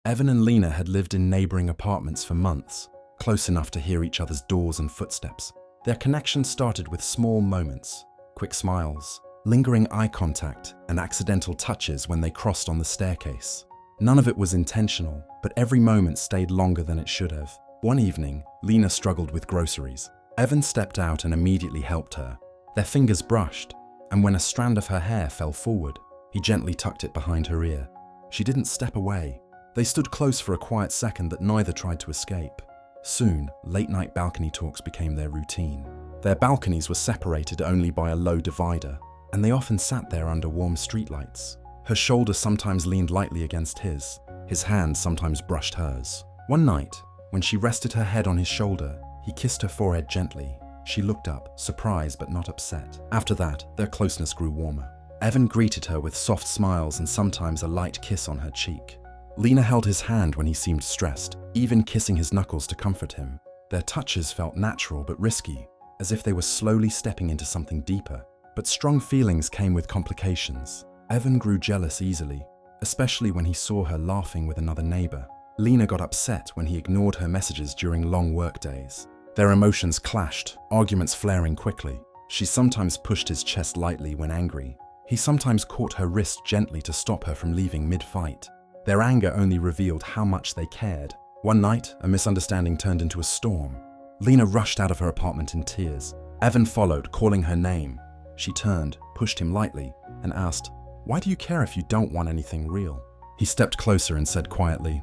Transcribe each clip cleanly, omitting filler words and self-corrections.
Evan and Lena had lived in neighboring apartments for months, close enough to hear each other's doors and footsteps. Their connection started with small moments, quick smiles, lingering eye contact, and accidental touches when they crossed on the staircase. None of it was intentional, but every moment stayed longer than it should have. One evening, Lena struggled with groceries. Evan stepped out and immediately helped her. Their fingers brushed, and when a strand of her hair fell forward, he gently tucked it behind her ear. She didn't step away. They stood close for a quiet second that neither tried to escape. Soon, late-night balcony talks became their routine. Their balconies were separated only by a low divider, and they often sat there under warm streetlights. Her shoulder sometimes leaned lightly against his hand sometimes brushed hers. One night, when she rested her head on his shoulder, he kissed her forehead gently. She looked up, surprised but not upset. After that, their closeness grew warmer. Evan greeted her with soft smiles and sometimes a light kiss on her cheek. Lena held his hand when he seemed stressed, even kissing his knuckles to comfort him. Their touches felt natural but risky, as if they were slowly stepping into something deeper. But strong feelings came with complications. Evan grew jealous easily, especially when he saw her laughing with another neighbor. Lena got upset when he ignored her messages during long work days. Their emotions clashed, arguments flaring quickly. She sometimes pushed his chest lightly when angry. He sometimes caught her wrist gently to stop her from leaving mid-fight. Their anger only revealed how much they cared. One night, a misunderstanding turned into a storm. Lena rushed out of her apartment in tears. Evan followed, calling her name. She turned, pushed him lightly, and asked, "Why do you care if you don't want anything real?" He stepped closer and said quietly,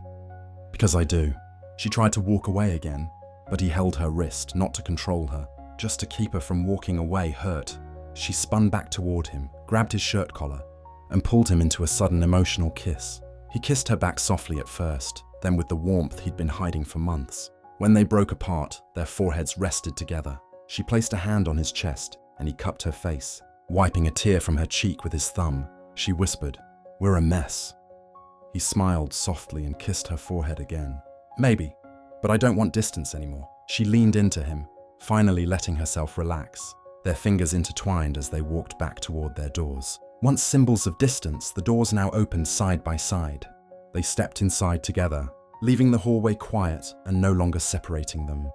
"Because I do." She tried to walk away again, but he held her wrist, not to control her, just to keep her from walking away hurt. She spun back toward him, grabbed his shirt collar, and pulled him into a sudden emotional kiss. He kissed her back softly at first, then with the warmth he'd been hiding for months. When they broke apart, their foreheads rested together. She placed a hand on his chest, and he cupped her face. Wiping a tear from her cheek with his thumb, she whispered, "We're a mess." He smiled softly and kissed her forehead again. "Maybe, but I don't want distance anymore." She leaned into him, finally letting herself relax. Their fingers intertwined as they walked back toward their doors. Once symbols of distance, the doors now opened side by side. They stepped inside together, leaving the hallway quiet and no longer separating them.